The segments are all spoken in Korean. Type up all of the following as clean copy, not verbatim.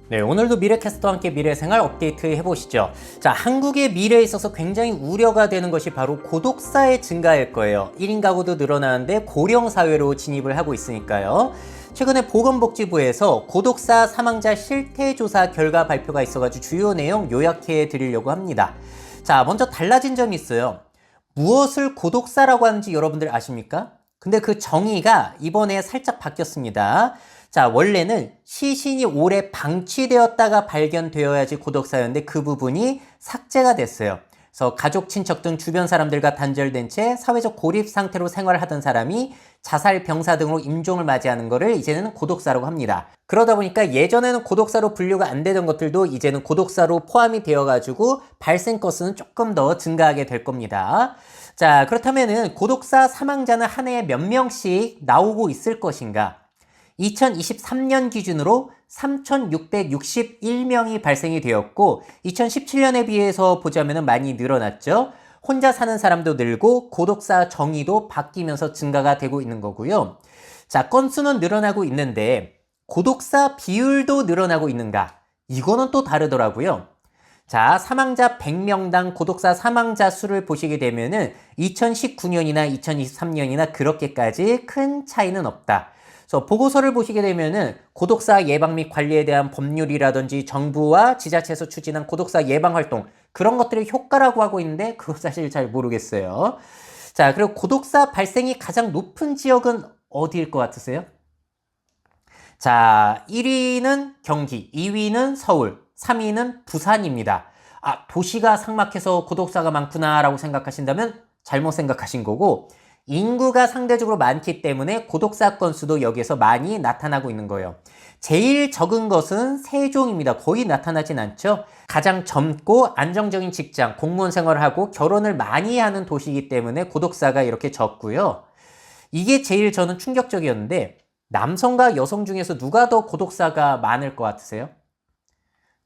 네, 오늘도 미래캐스터와 함께 미래생활 업데이트 해보시죠. 자, 한국의 미래에 있어서 굉장히 우려가 되는 것이 바로 고독사의 증가일 거예요. 1인 가구도 늘어나는데 고령 사회로 진입을 하고 있으니까요. 최근에 보건복지부에서 고독사 사망자 실태조사 결과 발표가 있어가지고 주요 내용 요약해 드리려고 합니다. 자, 먼저 달라진 점이 있어요. 무엇을 고독사라고 하는지 여러분들 아십니까? 근데 그 정의가 이번에 살짝 바뀌었습니다. 자, 원래는 시신이 오래 방치되었다가 발견되어야지 고독사였는데 그 부분이 삭제가 됐어요. 그래서 가족, 친척 등 주변 사람들과 단절된 채 사회적 고립 상태로 생활하던 사람이 자살, 병사 등으로 임종을 맞이하는 것을 이제는 고독사라고 합니다. 그러다 보니까 예전에는 고독사로 분류가 안 되던 것들도 이제는 고독사로 포함이 되어가지고 발생 건수는 조금 더 증가하게 될 겁니다. 자, 그렇다면은 고독사 사망자는 한 해에 몇 명씩 나오고 있을 것인가? 2023년 기준으로 3,661명이 발생이 되었고 2017년에 비해서 보자면 많이 늘어났죠. 혼자 사는 사람도 늘고 고독사 정의도 바뀌면서 증가가 되고 있는 거고요. 자, 건수는 늘어나고 있는데 고독사 비율도 늘어나고 있는가? 이거는 또 다르더라고요. 자, 사망자 100명당 고독사 사망자 수를 보시게 되면은 2019년이나 2023년이나 그렇게까지 큰 차이는 없다. 그래서 보고서를 보시게 되면은 고독사 예방 및 관리에 대한 법률이라든지 정부와 지자체에서 추진한 고독사 예방 활동 그런 것들이 효과라고 하고 있는데 그거 사실 잘 모르겠어요. 자, 그리고 고독사 발생이 가장 높은 지역은 어디일 것 같으세요? 자, 1위는 경기, 2위는 서울, 3위는 부산입니다. 아, 도시가 삭막해서 고독사가 많구나라고 생각하신다면 잘못 생각하신 거고 인구가 상대적으로 많기 때문에 고독사 건수도 여기에서 많이 나타나고 있는 거예요. 제일 적은 것은 세종입니다. 거의 나타나진 않죠. 가장 젊고 안정적인 직장, 공무원 생활을 하고 결혼을 많이 하는 도시이기 때문에 고독사가 이렇게 적고요. 이게 제일 저는 충격적이었는데 남성과 여성 중에서 누가 더 고독사가 많을 것 같으세요?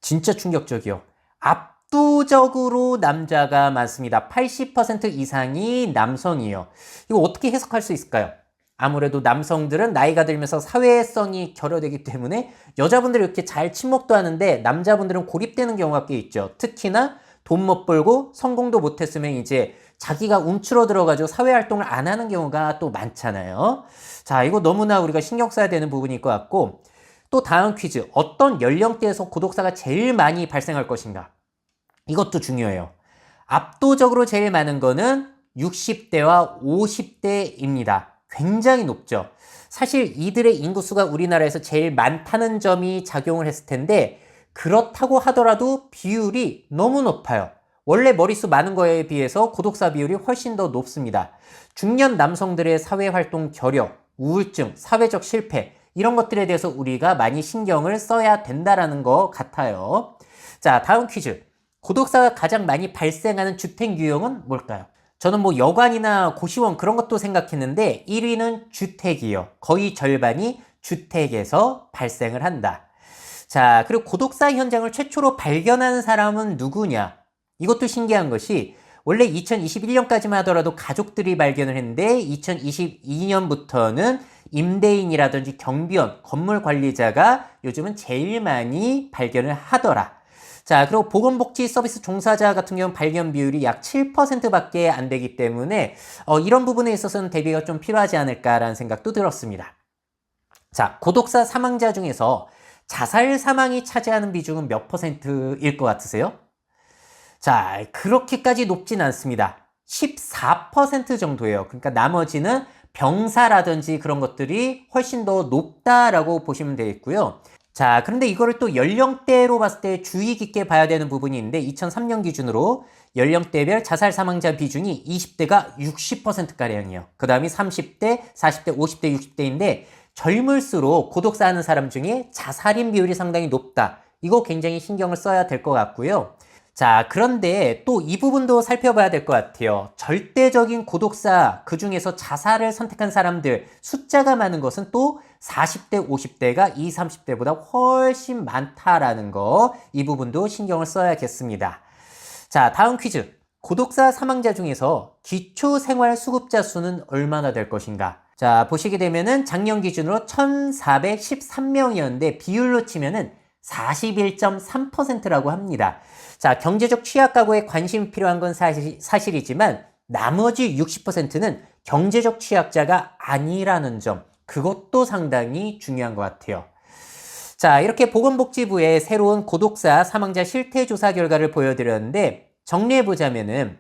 진짜 충격적이요. 압도적으로 남자가 많습니다. 80% 이상이 남성이에요. 이거 어떻게 해석할 수 있을까요? 아무래도 남성들은 나이가 들면서 사회성이 결여되기 때문에 여자분들이 이렇게 잘 친목도 하는데 남자분들은 고립되는 경우가 꽤 있죠. 특히나 돈 못 벌고 성공도 못했으면 이제 자기가 움츠러 들어가지고 사회활동을 안 하는 경우가 또 많잖아요. 자, 이거 너무나 우리가 신경 써야 되는 부분일 것 같고 또 다음 퀴즈. 어떤 연령대에서 고독사가 제일 많이 발생할 것인가? 이것도 중요해요. 압도적으로 제일 많은 거는 60대와 50대입니다. 굉장히 높죠. 사실 이들의 인구수가 우리나라에서 제일 많다는 점이 작용을 했을 텐데 그렇다고 하더라도 비율이 너무 높아요. 원래 머릿수 많은 거에 비해서 고독사 비율이 훨씬 더 높습니다. 중년 남성들의 사회활동 결여, 우울증, 사회적 실패 이런 것들에 대해서 우리가 많이 신경을 써야 된다는 것 같아요. 자, 다음 퀴즈. 고독사가 가장 많이 발생하는 주택 유형은 뭘까요? 저는 뭐 여관이나 고시원 그런 것도 생각했는데 1위는 주택이요. 거의 절반이 주택에서 발생을 한다. 자, 그리고 고독사 현장을 최초로 발견한 사람은 누구냐? 이것도 신기한 것이 원래 2021년까지만 하더라도 가족들이 발견을 했는데 2022년부터는 임대인이라든지 경비원, 건물 관리자가 요즘은 제일 많이 발견을 하더라. 자, 그리고 보건복지 서비스 종사자 같은 경우는 발견 비율이 약 7%밖에 안 되기 때문에 이런 부분에 있어서는 대비가 좀 필요하지 않을까라는 생각도 들었습니다. 자, 고독사 사망자 중에서 자살 사망이 차지하는 비중은 몇 %일 것 같으세요? 자, 그렇게까지 높진 않습니다. 14% 정도예요. 그러니까 나머지는 병사라든지 그런 것들이 훨씬 더 높다라고 보시면 되겠고요. 자, 그런데 이거를 또 연령대로 봤을 때 주의 깊게 봐야 되는 부분이 있는데 2003년 기준으로 연령대별 자살 사망자 비중이 20대가 60%가량이에요. 그 다음이 30대, 40대, 50대, 60대인데 젊을수록 고독사하는 사람 중에 자살인 비율이 상당히 높다. 이거 굉장히 신경을 써야 될 것 같고요. 자, 그런데 또 이 부분도 살펴봐야 될 것 같아요. 절대적인 고독사, 그 중에서 자살을 선택한 사람들 숫자가 많은 것은 또 40대, 50대가 20, 30대보다 훨씬 많다라는 거, 이 부분도 신경을 써야겠습니다. 자, 다음 퀴즈. 고독사 사망자 중에서 기초생활수급자 수는 얼마나 될 것인가? 자, 보시게 되면은 작년 기준으로 1,413명이었는데 비율로 치면은 41.3%라고 합니다. 자, 경제적 취약 가구에 관심이 필요한 건 사실이지만 나머지 60%는 경제적 취약자가 아니라는 점, 그것도 상당히 중요한 것 같아요. 자, 이렇게 보건복지부의 새로운 고독사 사망자 실태조사 결과를 보여드렸는데 정리해보자면은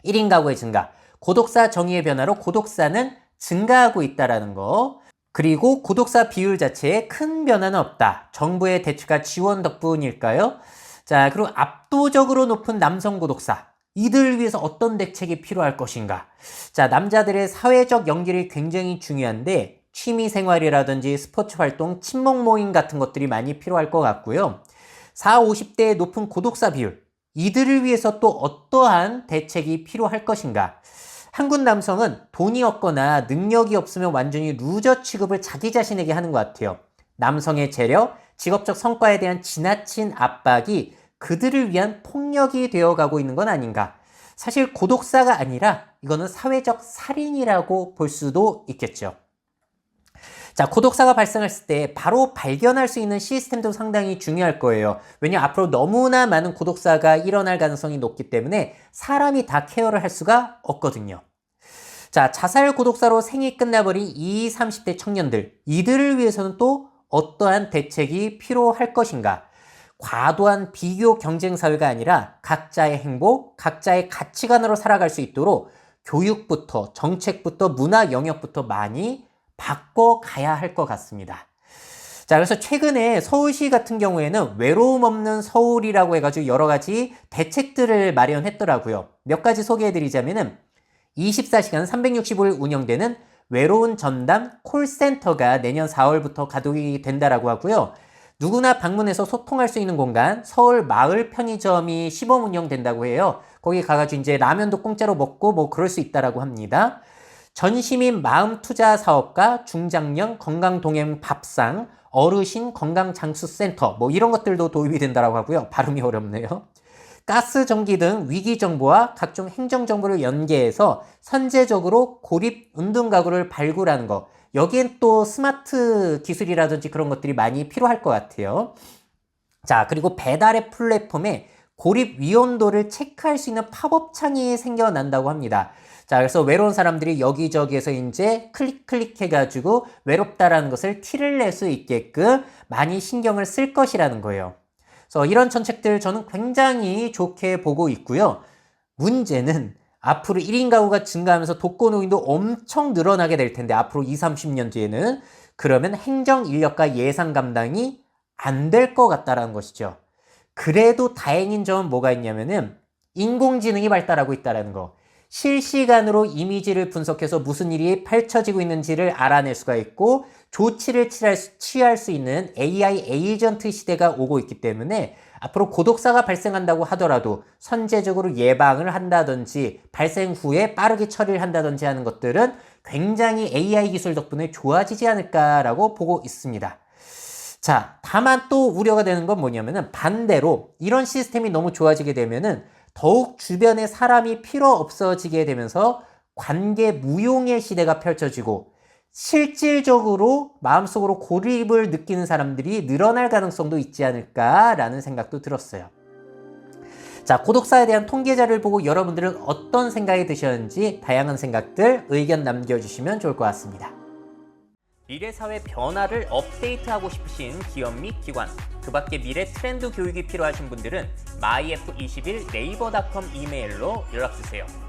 1인 가구의 증가, 고독사 정의의 변화로 고독사는 증가하고 있다는 거, 그리고 고독사 비율 자체에 큰 변화는 없다. 정부의 대책과 지원 덕분일까요? 자, 그리고 압도적으로 높은 남성 고독사, 이들을 위해서 어떤 대책이 필요할 것인가? 자, 남자들의 사회적 연결이 굉장히 중요한데 취미생활이라든지 스포츠 활동, 친목 모임 같은 것들이 많이 필요할 것 같고요. 40, 50대의 높은 고독사 비율, 이들을 위해서 또 어떠한 대책이 필요할 것인가? 한국 남성은 돈이 없거나 능력이 없으면 완전히 루저 취급을 자기 자신에게 하는 것 같아요. 남성의 재력, 직업적 성과에 대한 지나친 압박이 그들을 위한 폭력이 되어가고 있는 건 아닌가? 사실 고독사가 아니라 이거는 사회적 살인이라고 볼 수도 있겠죠. 자, 고독사가 발생했을 때 바로 발견할 수 있는 시스템도 상당히 중요할 거예요. 왜냐하면 앞으로 너무나 많은 고독사가 일어날 가능성이 높기 때문에 사람이 다 케어를 할 수가 없거든요. 자, 자살 고독사로 생이 끝나버린 20, 30대 청년들, 이들을 위해서는 또 어떠한 대책이 필요할 것인가? 과도한 비교 경쟁 사회가 아니라 각자의 행복, 각자의 가치관으로 살아갈 수 있도록 교육부터, 정책부터, 문화 영역부터 많이 바꿔가야 할 것 같습니다. 자, 그래서 최근에 서울시 같은 경우에는 외로움 없는 서울이라고 해가지고 여러 가지 대책들을 마련했더라고요. 몇 가지 소개해드리자면은 24시간 365일 운영되는 외로운 전담 콜센터가 내년 4월부터 가동이 된다라고 하고요. 누구나 방문해서 소통할 수 있는 공간, 서울 마을 편의점이 시범 운영된다고 해요. 거기 가가지고 이제 라면도 공짜로 먹고 뭐 그럴 수 있다라고 합니다. 전시민 마음 투자 사업과 중장년 건강 동행 밥상, 어르신 건강 장수 센터 뭐 이런 것들도 도입이 된다라고 하고요. 발음이 어렵네요. 가스, 전기 등 위기 정보와 각종 행정 정보를 연계해서 선제적으로 고립 은둔 가구를 발굴하는 것. 여기엔 또 스마트 기술이라든지 그런 것들이 많이 필요할 것 같아요. 자, 그리고 배달의 플랫폼에 고립 위험도를 체크할 수 있는 팝업 창이 생겨난다고 합니다. 자, 그래서 외로운 사람들이 여기저기에서 이제 클릭해가지고 외롭다라는 것을 티를 낼 수 있게끔 많이 신경을 쓸 것이라는 거예요. 그래서 이런 정책들 저는 굉장히 좋게 보고 있고요. 문제는 앞으로 1인 가구가 증가하면서 독거노인도 엄청 늘어나게 될 텐데 앞으로 20, 30년 뒤에는 그러면 행정 인력과 예산 감당이 안 될 것 같다라는 것이죠. 그래도 다행인 점은 뭐가 있냐면은 인공지능이 발달하고 있다는 거. 실시간으로 이미지를 분석해서 무슨 일이 펼쳐지고 있는지를 알아낼 수가 있고 조치를 취할 수 있는 AI 에이전트 시대가 오고 있기 때문에 앞으로 고독사가 발생한다고 하더라도 선제적으로 예방을 한다든지 발생 후에 빠르게 처리를 한다든지 하는 것들은 굉장히 AI 기술 덕분에 좋아지지 않을까라고 보고 있습니다. 자, 다만 또 우려가 되는 건 뭐냐면은 반대로 이런 시스템이 너무 좋아지게 되면은 더욱 주변에 사람이 필요 없어지게 되면서 관계 무용의 시대가 펼쳐지고 실질적으로 마음속으로 고립을 느끼는 사람들이 늘어날 가능성도 있지 않을까라는 생각도 들었어요. 자, 고독사에 대한 통계자를 보고 여러분들은 어떤 생각이 드셨는지 다양한 생각들, 의견 남겨주시면 좋을 것 같습니다. 미래사회 변화를 업데이트하고 싶으신 기업 및 기관, 그 밖에 미래 트렌드 교육이 필요하신 분들은 myf21 네이버닷컴 이메일로 연락주세요.